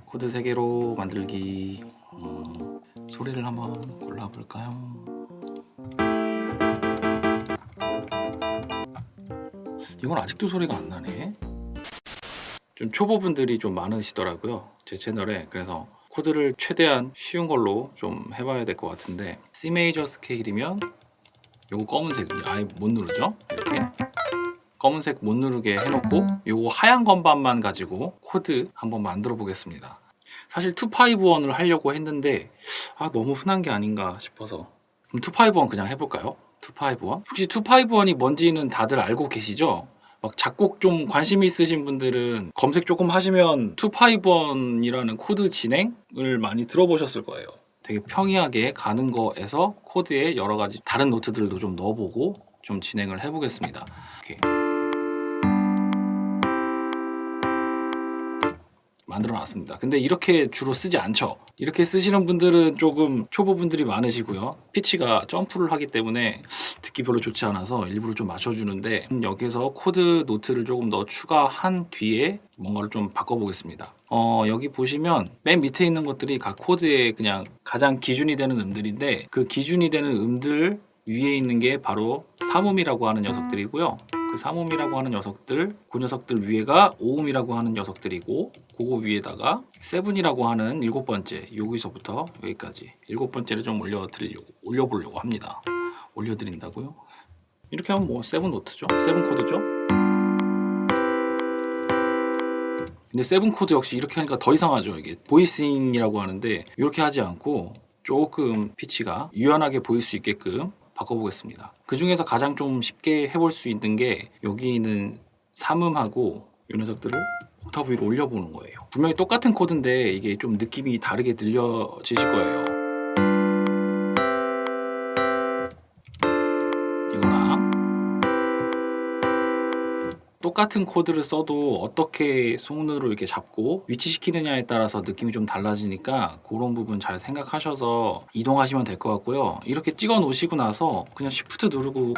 코드 3개로 만들기. 소리를 한번 골라볼까요? 이건 아직도 소리가 안 나네. 좀 초보분들이 좀 많으시더라고요, 제 채널에. 그래서 코드를 최대한 쉬운 걸로 좀 해봐야 될 것 같은데, C 메이저 스케일이면 요거 검은색 아예 못 누르죠? 이렇게 검은색 못 누르게 해놓고 요거 하얀 건반만 가지고 코드 한번 만들어 보겠습니다. 사실 251을 하려고 했는데 너무 흔한 게 아닌가 싶어서, 그럼 251 그냥 해볼까요? 251? 혹시 251이 뭔지는 다들 알고 계시죠? 막 작곡 좀 관심 있으신 분들은 검색 조금 하시면 251이라는 코드 진행을 많이 들어보셨을 거예요. 되게 평이하게 가는 거에서 코드에 여러 가지 다른 노트들도 좀 넣어보고 좀 진행을 해보겠습니다. 이렇게 만들어 놨습니다. 근데 이렇게 주로 쓰지 않죠. 이렇게 쓰시는 분들은 조금 초보분들이 많으시고요. 피치가 점프를 하기 때문에 듣기 별로 좋지 않아서 일부러 좀 맞춰주는데, 여기서 코드 노트를 조금 더 추가한 뒤에 뭔가를 좀 바꿔보겠습니다. 여기 보시면 맨 밑에 있는 것들이 각 코드의 그냥 가장 기준이 되는 음들인데, 그 기준이 되는 음들 위에 있는 게 바로 3음이라고 하는 녀석들이고요. 그 3음이라고 하는 녀석들, 그 녀석들 위에가 5음이라고 하는 녀석들이고, 그거 위에다가 7이라고 하는 7번째, 여기서부터 여기까지 7번째를 좀 올려보려고 합니다. 올려드린다고요? 이렇게 하면 뭐 7 노트죠? 7 코드죠? 근데 7 코드 역시 이렇게 하니까 더 이상하죠. 이게 보이싱이라고 하는데, 이렇게 하지 않고 조금 피치가 유연하게 보일 수 있게끔 바꿔보겠습니다. 그 중에서 가장 좀 쉽게 해볼 수 있는 게 여기 있는 3음하고 이 녀석들을 옥타브 위로 올려보는 거예요. 분명히 똑같은 코드인데 이게 좀 느낌이 다르게 들려지실 거예요. 이거랑 똑같은 코드를 써도 어떻게 손으로 이렇게 잡고 위치시키느냐에 따라서 느낌이 좀 달라지니까, 그런 부분 잘 생각하셔서 이동하시면 될 것 같고요. 이렇게 찍어 놓으시고 나서 그냥 Shift 누르고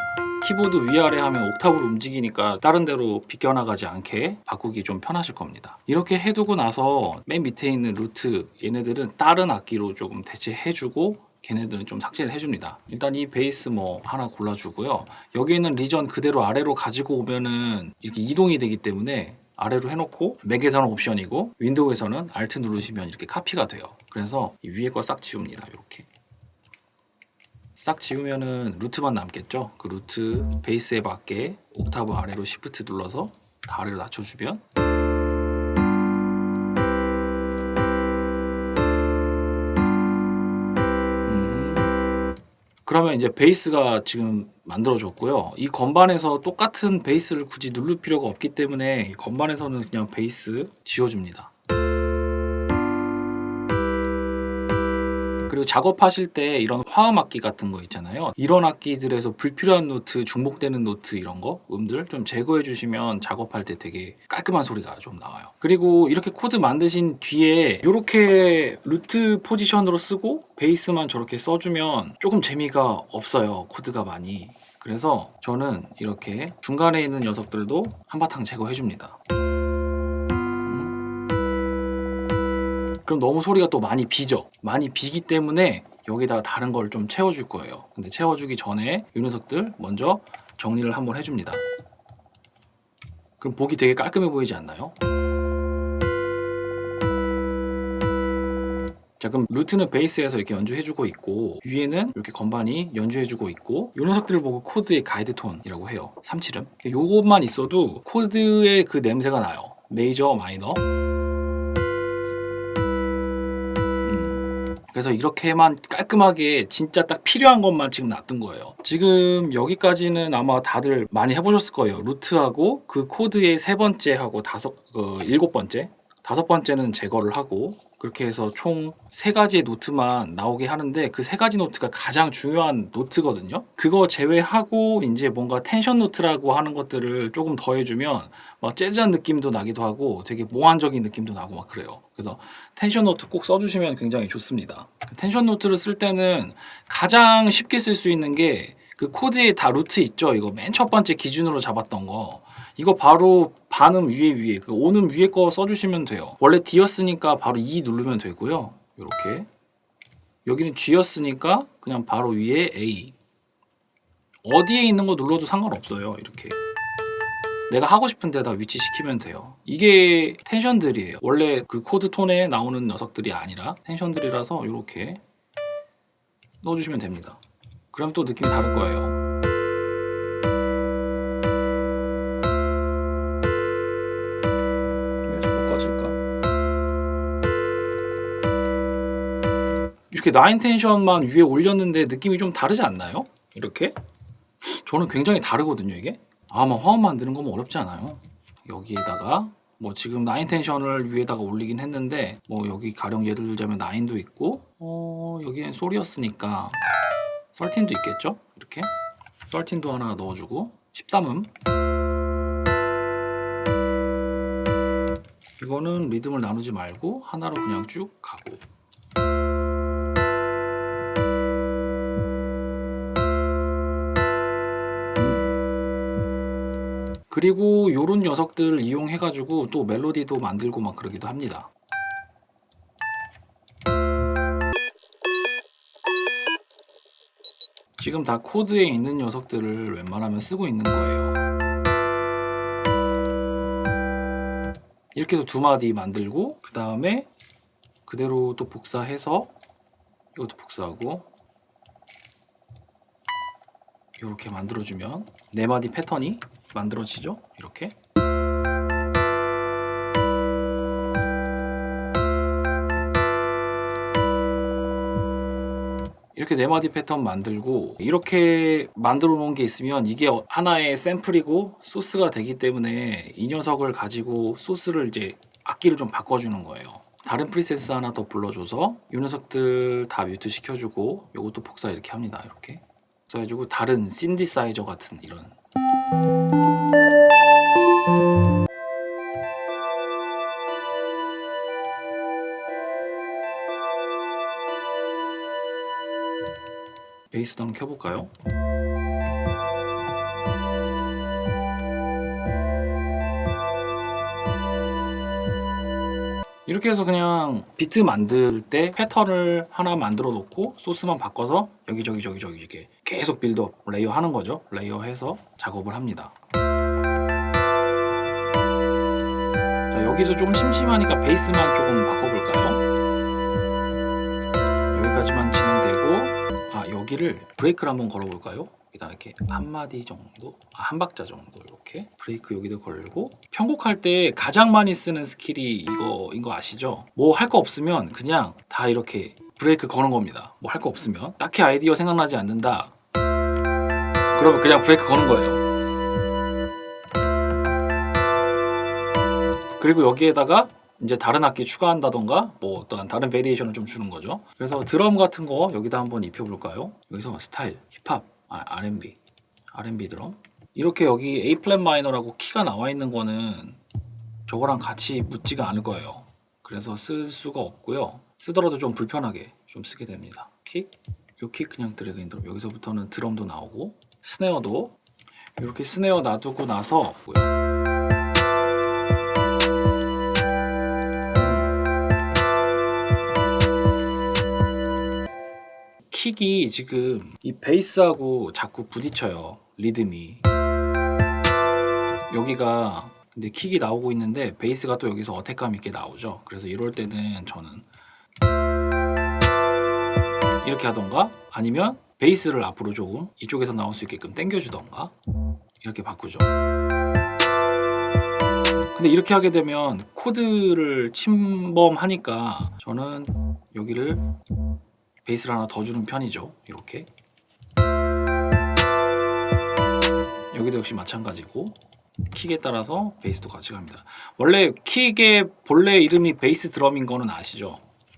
키보드 위아래 하면 옥타브로 움직이니까 다른 데로 비껴나가지 않게 바꾸기 좀 편하실 겁니다. 이렇게 해두고 나서 맨 밑에 있는 루트, 얘네들은 다른 악기로 조금 대체해주고 걔네들은 좀 삭제를 해줍니다. 일단 이 베이스 뭐 하나 골라주고요. 여기 있는 리전 그대로 아래로 가지고 오면은 이렇게 이동이 되기 때문에 아래로 해놓고, 맥에서는 옵션이고 윈도우에서는 Alt 누르시면 이렇게 카피가 돼요. 그래서 이 위에 거 싹 지웁니다. 이렇게 싹 지우면은 루트만 남겠죠. 그 루트 베이스에 맞게 옥타브 아래로 Shift 눌러서 다 아래로 낮춰주면, 그러면 이제 베이스가 지금 만들어졌고요. 이 건반에서 똑같은 베이스를 굳이 누를 필요가 없기 때문에 건반에서는 그냥 베이스 지워줍니다. 그리고 작업하실 때 이런 화음 악기 같은 거 있잖아요. 이런 악기들에서 불필요한 노트, 중복되는 노트 이런 거 음들 좀 제거해 주시면 작업할 때 되게 깔끔한 소리가 좀 나와요. 그리고 이렇게 코드 만드신 뒤에 이렇게 루트 포지션으로 쓰고 베이스만 저렇게 써주면 조금 재미가 없어요, 코드가 많이. 그래서 저는 이렇게 중간에 있는 녀석들도 한바탕 제거해 줍니다. 그럼 너무 소리가 또 많이 비죠. 많이 비기 때문에 여기다가 다른 걸 좀 채워줄 거예요. 근데 채워주기 전에 이 녀석들 먼저 정리를 한번 해줍니다. 그럼 보기 되게 깔끔해 보이지 않나요? 자, 그럼 루트는 베이스에서 이렇게 연주해주고 있고, 위에는 이렇게 건반이 연주해주고 있고, 이 녀석들을 보고 코드의 가이드 톤이라고 해요. 37음. 요것만 있어도 코드의 그 냄새가 나요. 메이저, 마이너. 그래서 이렇게만 깔끔하게 진짜 딱 필요한 것만 지금 놔둔 거예요. 지금 여기까지는 아마 다들 많이 해보셨을 거예요. 루트하고 그 코드의 3번째하고 7번째, 5번째는 제거를 하고, 그렇게 해서 총 3가지의 노트만 나오게 하는데, 그 3가지 노트가 가장 중요한 노트거든요. 그거 제외하고 이제 뭔가 텐션 노트라고 하는 것들을 조금 더해주면 막 재즈한 느낌도 나기도 하고 되게 몽환적인 느낌도 나고 막 그래요. 그래서 텐션 노트 꼭 써주시면 굉장히 좋습니다. 텐션 노트를 쓸 때는 가장 쉽게 쓸 수 있는 게 그 코드에 다 루트 있죠. 이거 맨 첫 번째 기준으로 잡았던 거, 이거 바로 반음 위에 그 오는 위에 거 써주시면 돼요. 원래 D였으니까 바로 E 누르면 되고요. 이렇게 여기는 G였으니까 그냥 바로 위에 A. 어디에 있는 거 눌러도 상관없어요. 이렇게 내가 하고 싶은 데다 위치시키면 돼요. 이게 텐션들이에요. 원래 그 코드 톤에 나오는 녀석들이 아니라 텐션들이라서 이렇게 넣어주시면 됩니다. 그럼 또 느낌이 다를 거예요. 왜 자꾸 꺼질까? 이렇게 나인 텐션만 위에 올렸는데 느낌이 좀 다르지 않나요? 이렇게? 저는 굉장히 다르거든요, 이게. 아마 화음 만드는 거면 어렵지 않아요. 여기에다가 뭐 지금 나인 텐션을 위에다가 올리긴 했는데 뭐 여기 가령 예를 들자면 나인도 있고 여기는 솔이었으니까 13도 있겠죠? 이렇게 13도 하나 넣어주고 13음 이거는 리듬을 나누지 말고 하나로 그냥 쭉 가고 그리고 요런 녀석들 이용해 가지고 또 멜로디도 만들고 막 그러기도 합니다. 지금 다 코드에 있는 녀석들을 웬만하면 쓰고 있는 거예요. 이렇게 해서 두 마디 만들고 그 다음에 그대로 또 복사해서 이것도 복사하고 이렇게 만들어주면 네 마디 패턴이 만들어지죠. 이렇게 이렇게 네 마디 패턴 만들고 이렇게 만들어 놓은 게 있으면 이게 하나의 샘플이고 소스가 되기 때문에 이 녀석을 가지고 소스를 이제 악기를 좀 바꿔주는 거예요. 다른 프리셋 하나 더 불러줘서 이 녀석들 다 뮤트 시켜주고 이것도 복사 이렇게 합니다. 이렇게 그래가지고 다른 신디사이저 같은 이런 베이스도 한번 켜볼까요? 이렇게 해서 그냥 비트 만들 때 패턴을 하나 만들어 놓고 소스만 바꿔서 여기저기 이렇게 계속 빌드업 레이어 하는 거죠. 레이어 해서 작업을 합니다. 자, 여기서 좀 심심하니까 베이스만 조금 바꿔볼까요? 여기까지만 진행되고 여기를 브레이크를 한번 걸어볼까요? 여기다 이렇게 한 마디 정도, 한 박자 정도 이렇게 브레이크 여기도 걸고 편곡할 때 가장 많이 쓰는 스킬이 이거인 거 아시죠? 뭐 할 거 없으면 그냥 다 이렇게 브레이크 거는 겁니다. 뭐 할 거 없으면 딱히 아이디어 생각나지 않는다. 그러면 그냥 브레이크 거는 거예요. 그리고 여기에다가 이제 다른 악기 추가한다던가 뭐 어떤 다른 베리에이션을 좀 주는 거죠. 그래서 드럼 같은 거 여기다 한번 입혀볼까요? 여기서 스타일, 힙합, R&B 드럼 이렇게 여기 A 플랫 마이너라고 키가 나와 있는 거는 저거랑 같이 묻지가 않을 거예요. 그래서 쓸 수가 없고요. 쓰더라도 좀 불편하게 좀 쓰게 됩니다. 킥, 요 킥 그냥 드래그 인 드롭. 여기서부터는 드럼도 나오고 스네어도 이렇게 스네어 놔두고 나서 킥이 지금 이 베이스하고 자꾸 부딪혀요. 리듬이 여기가 근데 킥이 나오고 있는데 베이스가 또 여기서 어택감 있게 나오죠. 그래서 이럴 때는 저는 이렇게 하던가 아니면 베이스를 앞으로 조금 이쪽에서 나올 수 있게끔 당겨주던가 이렇게 바꾸죠. 근데 이렇게 하게 되면 코드를 침범하니까 저는 여기를 베이스를 하나 더 주는 편이죠. 이렇게 여기도 역시 마찬가지고 킥에 따라서 베이스도 같이 갑니다. 원래 킥의 본래 이름이 베이스 드럼인 거는 아시죠?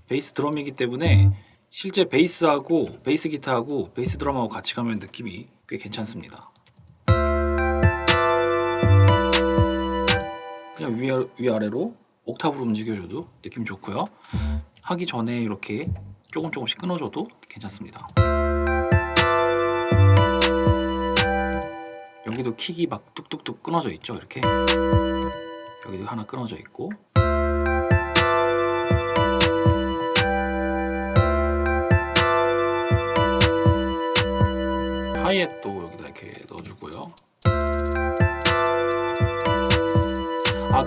베이스 드럼이기 때문에 실제 베이스하고 베이스 기타하고 베이스 드럼하고 같이 가면 느낌이 꽤 괜찮습니다. 그냥 위아래로 옥타브로 움직여줘도 느낌 좋고요. 하기 전에 이렇게 조금씩 끊어줘도 괜찮습니다. 여기도 킥이 막 뚝뚝뚝 끊어져 있죠. 이렇게 여기도 하나 끊어져 있고, 하이햇도 여기다 이렇게 넣어주고요.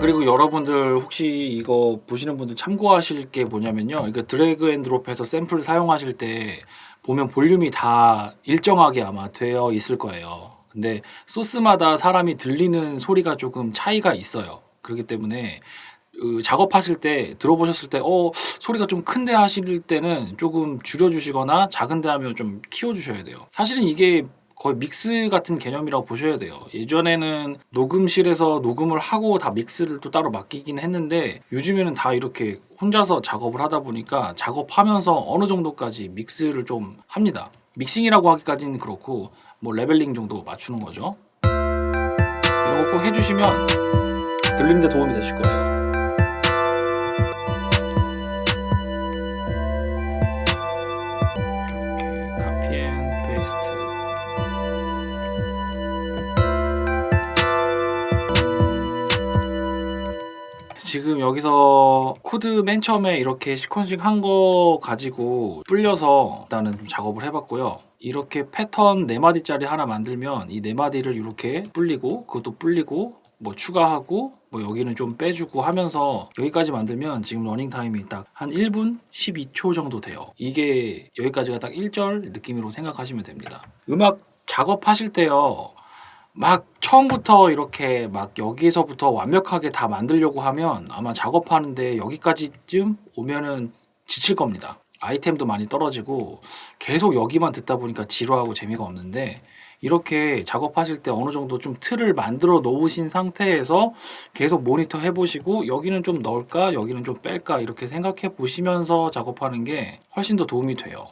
그리고 여러분들 혹시 이거 보시는 분들 참고하실 게 뭐냐면요, 이거 드래그 앤 드롭해서 샘플 사용하실 때 보면 볼륨이 다 일정하게 아마 되어 있을 거예요. 근데 소스마다 사람이 들리는 소리가 조금 차이가 있어요. 그렇기 때문에 작업하실 때 들어보셨을 때 소리가 좀 큰데 하실 때는 조금 줄여주시거나 작은데 하면 좀 키워주셔야 돼요. 사실은 이게 거의 믹스 같은 개념이라고 보셔야 돼요. 예전에는 녹음실에서 녹음을 하고 다 믹스를 또 따로 맡기긴 했는데, 요즘에는 다 이렇게 혼자서 작업을 하다 보니까 작업하면서 어느 정도까지 믹스를 좀 합니다. 믹싱이라고 하기까지는 그렇고 뭐 레벨링 정도 맞추는 거죠. 이런 거 꼭 해주시면 들리는 데 도움이 되실 거예요. 지금 여기서 코드 맨 처음에 이렇게 시퀀싱 한 거 가지고 불려서 일단은 좀 작업을 해봤고요. 이렇게 패턴 4마디짜리 하나 만들면 이 4마디를 이렇게 불리고, 그것도 불리고, 뭐 추가하고, 뭐 여기는 좀 빼주고 하면서 여기까지 만들면 지금 러닝 타임이 딱 한 1분 12초 정도 돼요. 이게 여기까지가 딱 1절 느낌으로 생각하시면 됩니다. 음악 작업하실 때요, 막 처음부터 이렇게 막 여기서부터 완벽하게 다 만들려고 하면 아마 작업하는데 여기까지쯤 오면은 지칠 겁니다. 아이템도 많이 떨어지고 계속 여기만 듣다 보니까 지루하고 재미가 없는데, 이렇게 작업하실 때 어느 정도 좀 틀을 만들어 놓으신 상태에서 계속 모니터 해보시고 여기는 좀 넣을까 여기는 좀 뺄까 이렇게 생각해 보시면서 작업하는 게 훨씬 더 도움이 돼요.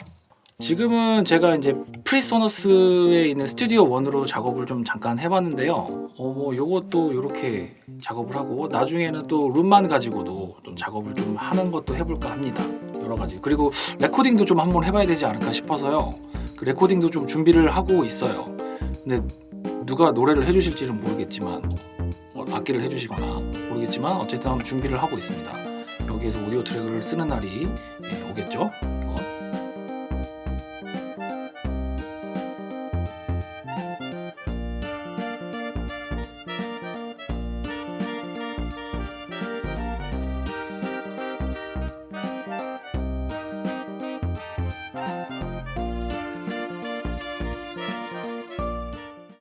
지금은 제가 이제 프리소너스에 있는 스튜디오 1으로 작업을 좀 잠깐 해봤는데요. 뭐 요것도 이렇게 작업을 하고, 나중에는 또 룸만 가지고도 좀 작업을 좀 하는 것도 해볼까 합니다. 여러 가지. 그리고 레코딩도 좀 한번 해봐야 되지 않을까 싶어서요. 그 레코딩도 좀 준비를 하고 있어요. 근데 누가 노래를 해주실지는 모르겠지만, 악기를 해주시거나 모르겠지만 어쨌든 준비를 하고 있습니다. 여기에서 오디오 트랙을 쓰는 날이 오겠죠.